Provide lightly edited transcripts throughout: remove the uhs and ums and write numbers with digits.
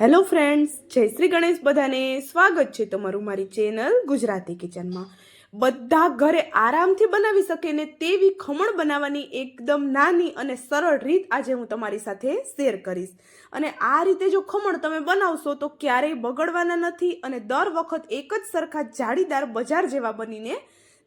Hello friends, જય શ્રી ગણેશ. બધાને સ્વાગત છે તમારું મારી ચેનલ ગુજરાતી કિચનમાં. બધા ઘરે આરામથી બનાવી શકે ને તેવી ખમણ બનાવવાની એકદમ નાની અને સરળ રીત આજે હું તમારી સાથે શેર કરીશ. અને આ રીતે જો ખમણ તમે બનાવશો તો ક્યારેય બગડવાના નથી અને દર વખત એક જ સરખા જાળીદાર બજાર જેવા બનીને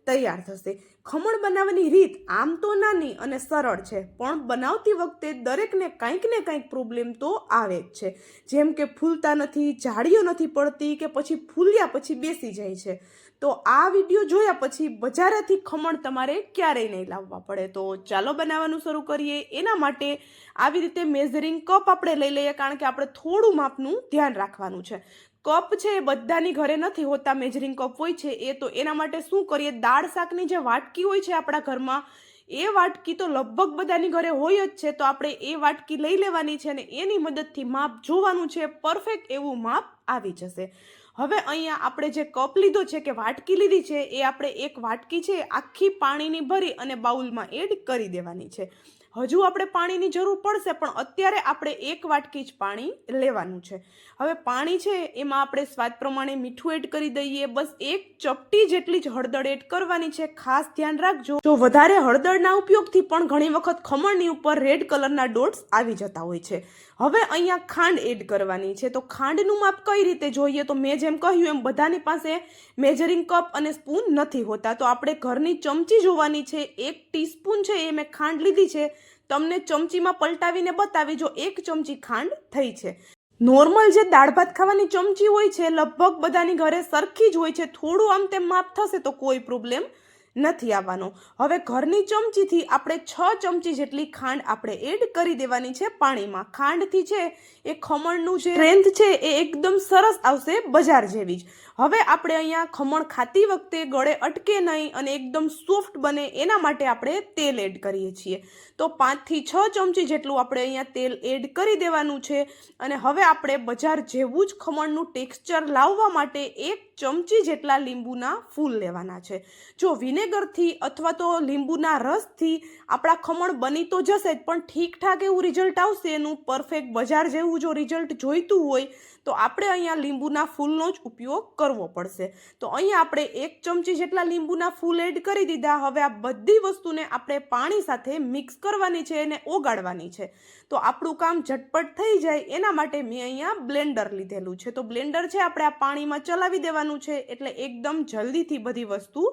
તૈયાર થશે. ખમણ બનાવવાની રીત આમ તો નાની અને સરળ છે, પણ બનાવતી વખતે દરેકને કંઈક ને કંઈક પ્રોબ્લેમ તો આવે જ છે. જેમ કે ફૂલતા નથી, જાળીઓ નથી પડતી કે પછી ફૂલ્યા પછી બેસી જાય છે. તો આ વિડીયો જોયા પછી બજારેથી ખમણ તમારે ક્યારેય નહીં લાવવા પડે. તો ચાલો બનાવવાનું શરૂ કરીએ. એના માટે આવી રીતે મેઝરિંગ કપ આપણે લઈ લઈએ, કારણ કે આપણે થોડું માપનું ધ્યાન રાખવાનું છે. કપ છે એ બધાની ઘરે નથી હોતા, મેજરિંગ કપ હોય છે એ. તો એના માટે શું કરીએ, દાળ શાકની જે વાટકી હોય છે આપણા ઘરમાં, એ વાટકી તો લગભગ બધાની ઘરે હોય જ છે. તો આપણે એ વાટકી લઈ લેવાની છે અને એની મદદથી માપ જોવાનું છે. પરફેક્ટ એવું માપ આવી જશે. હવે અહીંયા આપણે જે કપ લીધો છે કે વાટકી લીધી છે, એ આપણે એક વાટકી છે આખી પાણીની ભરી અને બાઉલમાં એડ કરી દેવાની છે. હજુ આપણે પાણીની જરૂર પડશે, પણ અત્યારે આપણે એક વાટકી જ પાણી લેવાનું છે. હવે પાણી છે એમાં આપણે સ્વાદ પ્રમાણે મીઠું એડ કરી દઈએ. બસ એક ચપટી જેટલી જ હળદર એડ કરવાની છે. ખાસ ધ્યાન રાખજો, જો વધારે હળદરના ઉપયોગથી પણ ઘણી વખત ખમણની ઉપર રેડ કલરના ડોટ્સ આવી જતા હોય છે. હવે અહીંયા ખાંડ એડ કરવાની છે. તો ખાંડનું માપ કઈ રીતે જોઈએ, તો મેં જેમ કહ્યું એમ બધાની પાસે મેજરિંગ કપ અને સ્પૂન નથી હોતા. તો આપણે ઘરની ચમચી જોવાની છે. 1 ટીસ્પૂન છે એ મેં ખાંડ લીધી છે. તમને ચમચીમાં પલટાવીને બતાવી, જો 1 ચમચી ખાંડ થઈ છે. નોર્મલ જે દાળ ભાત ખાવાની ચમચી હોય છે લગભગ બધાની ઘરે સરખી જ હોય છે. થોડું આમ તેમ માપ થશે તો કોઈ પ્રોબ્લેમ નથી આવવાનો. હવે ઘરની ચમચીથી આપણે 6 ચમચી જેટલી ખાંડ આપણે એડ કરી દેવાની છે પાણીમાં. ખાંડથી છે એ ખમણનું જે સ્ટ્રેન્થ છે એ એકદમ સરસ આવશે, બજાર જેવી જ. હવે આપણે અહીંયા ખમણ ખાતી વખતે ગળે અટકે નહીં અને એકદમ સોફ્ટ બને એના માટે આપણે તેલ એડ કરીએ છીએ. તો 5 થી 6 ચમચી જેટલું આપણે અહીંયા તેલ એડ કરી દેવાનું છે. અને હવે આપણે બજાર જેવું જ ખમણનું ટેક્સચર લાવવા માટે 1 ચમચી જેટલા લીંબુના ફૂલ લેવાના છે. જો વિનેગરથી અથવા તો લીંબુના રસથી આપણા ખમણ બની તો જશે જ, પણ ઠીકઠાક એવું રિઝલ્ટ આવશે એનું, પરફેક્ટ બજાર જેવું જો રિઝલ્ટ જોઈતું હોય તો આપણે અહીંયા લીંબુના ફૂલનો જ ઉપયોગ કરવો પડશે. તો અહીંયા આપણે 1 ચમચી જેટલા લીંબુના ફૂલ એડ કરી દીધા. હવે આ બધી વસ્તુને આપણે પાણી સાથે મિક્સ કરવાની છે અને ઓગાળવાની છે. તો આપણું કામ ઝટપટ થઈ જાય એના માટે મેં અહીંયા બ્લેન્ડર લીધેલું છે. તો બ્લેન્ડર છે આપણે આ પાણીમાં ચલાવી દેવાનું છે, એટલે એકદમ જલ્દીથી બધી વસ્તુ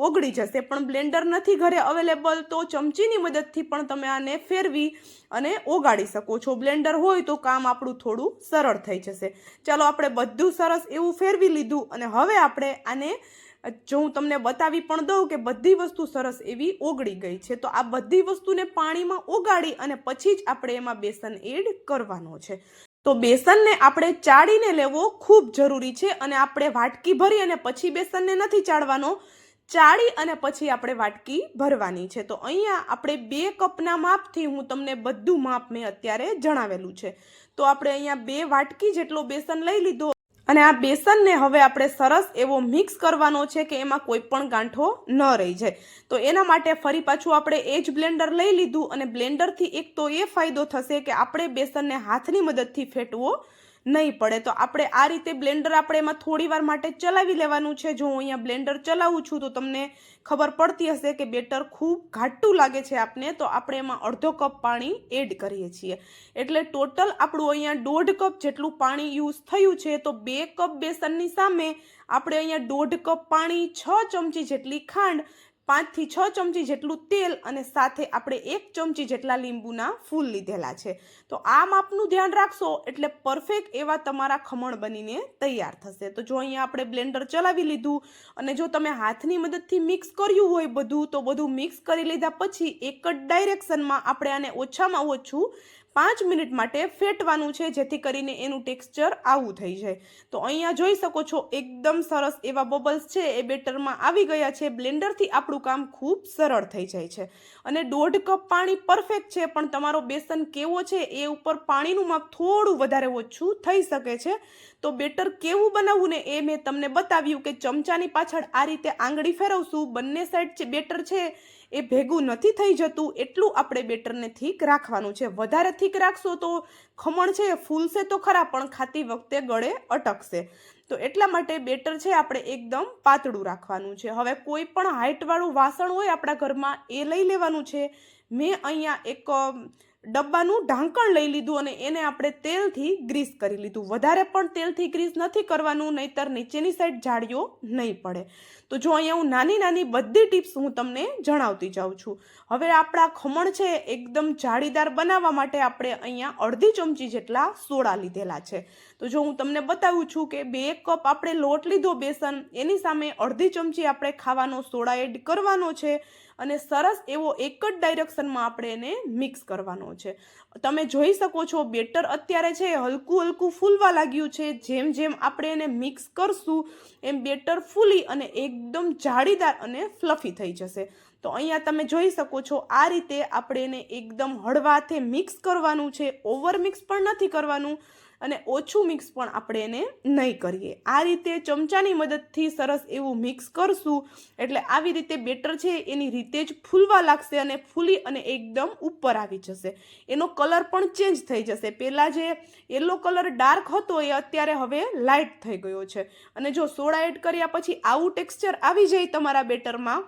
ઓગળી જશે. પણ બ્લેન્ડર નથી ઘરે અવેલેબલ તો ચમચીની મદદથી પણ તમે આને ફેરવી અને ઓગાળી શકો છો. બ્લેન્ડર હોય તો કામ આપણું થોડું સરળ થઈ જશે. ચાલો, આપણે બધું સરસ એવું ફેરવી લીધું અને હવે આપણે આને, જો હું તમને બતાવી પણ દઉં કે બધી વસ્તુ સરસ એવી ઓગળી ગઈ છે. તો આ બધી વસ્તુને પાણીમાં ઓગાળી અને પછી જ આપણે એમાં બેસન એડ કરવાનો છે. તો બેસનને આપણે ચાળીને લેવો ખૂબ જરૂરી છે. અને આપણે વાટકી ભરી અને પછી બેસનને નથી ચાળવાનો, ચાળી અને પછી આપણે વાટકી ભરવાની છે. તો અહીંયા આપણે 2 કપના માપથી હું તમને બધું માપ મેં અત્યારે જણાવેલું છે. તો આપણે અહીંયા 2 વાટકી જેટલો બેસન લઈ લીધો અને આ બેસનને હવે આપણે સરસ એવો મિક્સ કરવાનો છે કે એમાં કોઈ પણ ગાંઠો ન રહી જાય. તો એના માટે ફરી પાછું આપણે એ જ બ્લેન્ડર લઈ લીધું અને બ્લેન્ડરથી એક તો એ ફાયદો થશે કે આપણે બેસનને હાથની મદદથી ફેટવો નહીં પડે. તો આપણે આ રીતે બ્લેન્ડર આપણે એમાં થોડી વાર માટે ચલાવી લેવાનું છે. જો હું અહીંયા બ્લેન્ડર ચલાવું છું તો તમને ખબર પડતી હશે કે બેટર ખૂબ ઘાટું લાગે છે આપને. તો આપણે એમાં અડધો કપ પાણી એડ કરીએ છીએ. એટલે ટોટલ આપણું અહીંયા 1.5 કપ જેટલું પાણી યુઝ થયું છે. તો 2 કપ બેસનની સામે આપણે અહીંયા 1.5 કપ પાણી, 6 ચમચી જેટલી ખાંડ, 5 થી 6 ચમચી જેટલું તેલ અને સાથે આપણે 1 ચમચી જેટલા લીંબુના ફૂલ લીધેલા છે. તો આ માપનું ધ્યાન રાખશો એટલે પરફેક્ટ એવા તમારા ખમણ બનીને તૈયાર થશે. તો જો અહીંયા આપણે બ્લેન્ડર ચલાવી લીધું અને જો તમે હાથની મદદથી મિક્સ કર્યું હોય બધું, તો બધું મિક્સ કરી લીધા પછી એક જ ડાયરેક્શનમાં આપણે આને ઓછામાં ઓછું 5 મિનિટ માટે ફેટવાનું છે, જેથી કરીને એનું ટેક્સચર આવું થઈ જાય. તો અહીંયા જોઈ શકો છો એકદમ સરસ એવા બબલ્સ છે એ બેટરમાં આવી ગયા છે. બ્લેન્ડરથી આપણું કામ ખૂબ સરળ થઈ જાય છે. અને 1.5 કપ પાણી પરફેક્ટ છે, પણ તમારો બેસન કેવો છે એ ઉપર પાણીનું માપ થોડું વધારે ઓછું થઈ શકે છે. તો બેટર કેવું બનાવવું ને એ મેં તમને બતાવ્યું કે ચમચાની પાછળ આ રીતે આંગળી ફેરવશું, બંને સાઈડ બેટર છે એ ભેગું નથી થઈ જતું એટલું આપણે બેટરને થીક રાખવાનું છે. વધારે થીક રાખશો તો ખમણ છે એ ફૂલશે તો ખરા પણ ખાતી વખતે ગળે અટકશે. તો એટલા માટે બેટર છે આપણે એકદમ પાતળું રાખવાનું છે. હવે કોઈ પણ હાઇટવાળું વાસણ હોય આપણા ઘરમાં એ લઈ લેવાનું છે. મેં અહીંયા એક ડબ્બાનું ઢાંકણ લઈ લીધું અને એને આપણે તેલથી ગ્રીસ કરી લીધું. વધારે પણ તેલથી ગ્રીસ નથી કરવાનું, નહીંતર નીચેની સાઈડ જાળીઓ નહીં પડે. તો જો અહીંયા હું નાની નાની બધી ટિપ્સ હું તમને જણાવતી જાઉં છું. હવે આપણા ખમણ છે એકદમ જાળીદાર બનાવવા માટે આપણે અહીંયા અડધી ચમચી જેટલા સોડા લીધેલા છે. તો જો હું તમને બતાવું છું કે 2 કપ આપણે લોટ લીધો બેસન, એની સામે અડધી ચમચી આપણે ખાવાનો સોડા એડ કરવાનો છે અને સરસ એવો એક જ ડાયરેક્શનમાં આપણે એને મિક્સ કરવાનો છે. તમે જોઈ શકો છો બેટર અત્યારે છે હલકું હલકું ફૂલવા લાગ્યું છે. જેમ જેમ આપણે એને મિક્સ કરશું એમ બેટર ફૂલી અને એકદમ જાળીદાર અને ફ્લફી થઈ જશે. તો અહીંયા તમે જોઈ શકો છો આ રીતે આપણે એને એકદમ હળવા હાથે મિક્સ કરવાનું છે. ઓવર મિક્સ પણ નથી કરવાનું અને ઓછું મિક્સ પણ આપણે એને નહીં કરીએ. આ રીતે ચમચાની મદદથી સરસ એવું મિક્સ કરશું એટલે આવી રીતે બેટર છે એની રીતે જ ફૂલવા લાગશે અને ફૂલી અને એકદમ ઉપર આવી જશે. એનો કલર પણ ચેન્જ થઈ જશે. પહેલાં જે યલો કલર ડાર્ક હતો એ અત્યારે હવે લાઇટ થઈ ગયો છે. અને જો સોડા એડ કર્યા પછી આવું ટેક્સચર આવી જાય તમારા બેટરમાં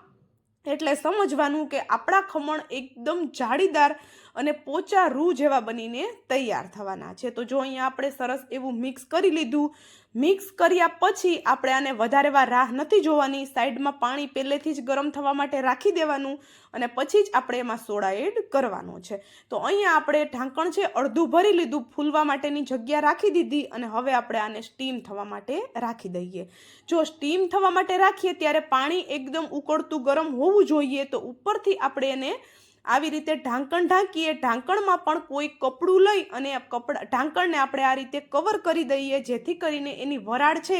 એટલે સમજવાનું કે આપણા ખમણ એકદમ જાળીદાર અને પોચા રૂ જેવા બનીને તૈયાર થવાના છે. તો જો અહીંયા આપણે સરસ એવું મિક્સ કરી લીધું. મિક્સ કર્યા પછી આપણે આને વધારે વાર રાહ નથી જોવાની. સાઈડમાં પાણી પહેલેથી જ ગરમ થવા માટે રાખી દેવાનું અને પછી જ આપણે એમાં સોડા એડ કરવાનો છે. તો અહીંયા આપણે ઢાંકણ છે અડધું ભરી લીધું, ફૂલવા માટેની જગ્યા રાખી દીધી અને હવે આપણે આને સ્ટીમ થવા માટે રાખી દઈએ. જો સ્ટીમ થવા માટે રાખીએ ત્યારે પાણી એકદમ ઉકળતું ગરમ હોવું જોઈએ. તો ઉપરથી આપણે એને આવી રીતે ઢાંકણ ઢાંકીએ. ઢાંકણમાં પણ કોઈ કપડું લઈ અને ઢાંકણને આપણે આ રીતે કવર કરી દઈએ જેથી કરીને એની વરાળ છે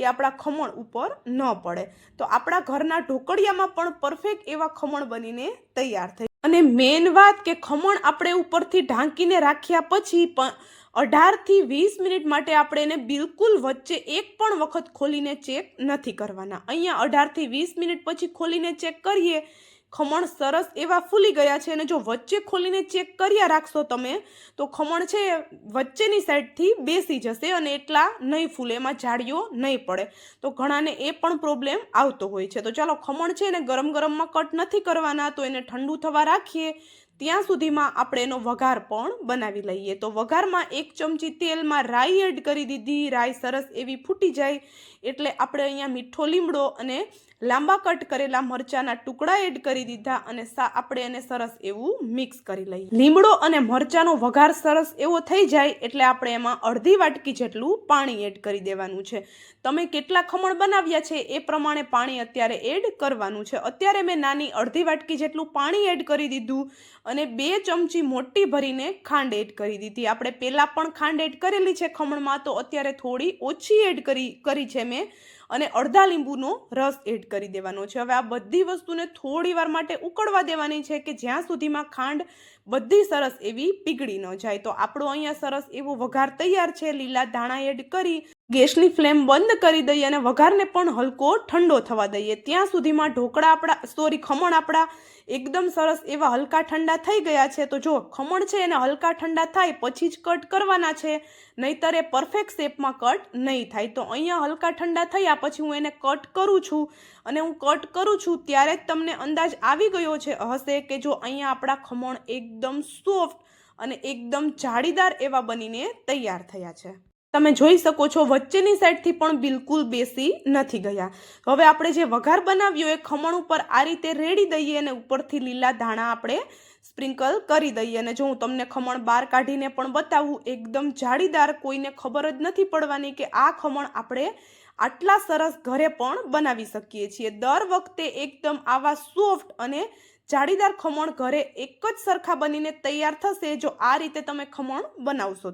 એ આપણા ખમણ ઉપર ન પડે. તો આપણા ઘરના ઢોકળિયામાં પણ પરફેક્ટ એવા ખમણ બનીને તૈયાર થઈ. અને મેઇન વાત કે ખમણ આપણે ઉપરથી ઢાંકીને રાખ્યા પછી પણ 18 થી 20 મિનિટ માટે આપણે એને બિલકુલ વચ્ચે એક પણ વખત ખોલીને ચેક નથી કરવાના. અહીંયા 18 થી 20 મિનિટ પછી ખોલીને ચેક કરીએ. ખમણ સરસ એવા ફૂલી ગયા છે અને જો વચ્ચે ખોલીને ચેક કર્યા રાખશો તમે તો ખમણ છે વચ્ચેની સાઈડથી બેસી જશે અને એટલા નહીં ફૂલે, એમાં જાળીઓ નહીં પડે. તો ઘણાને એ પણ પ્રોબ્લેમ આવતો હોય છે. તો ચાલો ખમણ છે એને ગરમ ગરમમાં કટ નથી કરવાના, તો એને ઠંડુ થવા રાખીએ. ત્યાં સુધીમાં આપણે એનો વઘાર પણ બનાવી લઈએ. તો વઘારમાં 1 ચમચી તેલમાં રાઈ એડ કરી દીધી. રાઈ સરસ એવી ફૂટી જાય એટલે આપણે અહીંયા મીઠો લીમડો અને લાંબા કટ કરેલા મરચાના ટુકડા એડ કરી દીધા અને આપણે એને સરસ એવું મિક્સ કરી લઈએ. લીમડો અને મરચાનો વઘાર સરસ એવો થઈ જાય એટલે આપણે એમાં અડધી વાટકી જેટલું પાણી એડ કરી દેવાનું છે. તમે કેટલા ખમણ બનાવ્યા છે એ પ્રમાણે પાણી અત્યારે એડ કરવાનું છે. અત્યારે મેં નાની અડધી વાટકી જેટલું પાણી એડ કરી દીધું અને 2 ચમચી મોટી ભરીને ખાંડ એડ કરી દીધી. આપણે પહેલાં પણ ખાંડ એડ કરેલી છે ખમણમાં, તો અત્યારે થોડી ઓછી એડ કરી છે મેં અને અડધા લીંબુનો રસ એડ કરી દેવાનો છે. હવે આ બધી વસ્તુને થોડી વાર માટે ઉકળવા દેવાની છે કે જ્યાં સુધીમાં ખાંડ બધી સરસ એવી પીગળી ન જાય. તો આપણો અહીંયા સરસ એવો વઘાર તૈયાર છે. લીલા ધાણા એડ કરી ગેસની ફ્લેમ બંધ કરી દઈએ અને વઘારને પણ હલકો ઠંડો થવા દઈએ. ત્યાં સુધીમાં ખમણ આપણા એકદમ સરસ એવા હલકા ઠંડા થઈ ગયા છે. તો જો ખમણ છે એને હલકા ઠંડા થાય પછી જ કટ કરવાના છે, નહીંતર એ પરફેક્ટ શેપમાં કટ નહીં થાય. તો અહીંયા હલકા ઠંડા થયા પછી હું એને કટ કરું છું અને હું કટ કરું છું ત્યારે જ તમને અંદાજ આવી ગયો હશે કે જો અહીંયા આપણા ખમણ એકદમ સોફ્ટ અને એકદમ જાળીદાર એવા બનીને તૈયાર થયા છે. તમે જોઈ શકો છો વચ્ચેની સાઈડથી પણ બિલકુલ બેસી નથી ગયા. હવે આપણે જે વઘાર બનાવ્યો એ ખમણ ઉપર આ રીતે રેડી દઈએ અને ઉપરથી લીલા ધાણા આપણે સ્પ્રિંકલ કરી દઈએ. અને જો હું તમને ખમણ બહાર કાઢીને પણ બતાવું, એકદમ જાળીદાર, કોઈને ખબર જ નથી પડવાની કે આ ખમણ આપણે આટલા સરસ ઘરે પણ બનાવી શકીએ છીએ. દર વખતે એકદમ આવા સોફ્ટ અને જાળીદાર ખમણ ઘરે એક જ સરખા બનીને તૈયાર થશે જો આ રીતે તમે ખમણ બનાવશો.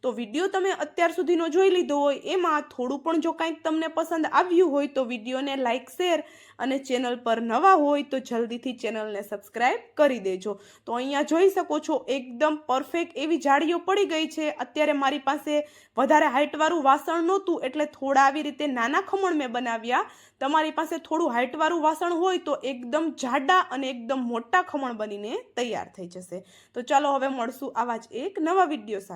તો વિડીયો તમે અત્યાર સુધીનો જોઈ લીધો હોય એમાં થોડું પણ જો કંઈક તમને પસંદ આવ્યું હોય તો વિડીયોને લાઇક, શેર અને ચેનલ પર નવા હોય તો જલ્દીથી ચેનલને સબસ્ક્રાઈબ કરી દેજો. તો અહીંયા જોઈ શકો છો એકદમ પરફેક્ટ એવી જાળીઓ પડી ગઈ છે. અત્યારે મારી પાસે વધારે હાઇટવાળું વાસણ નહોતું એટલે થોડા આવી રીતે નાના ખમણ મેં બનાવ્યા. તમારી પાસે થોડું હાઇટવાળું વાસણ હોય તો એકદમ જાડા અને એકદમ એકદમ મોટા ખમણ બનીને તૈયાર થઈ જશે. તો ચાલો હવે મળશું આવા જ એક નવા વિડીયો સાથે.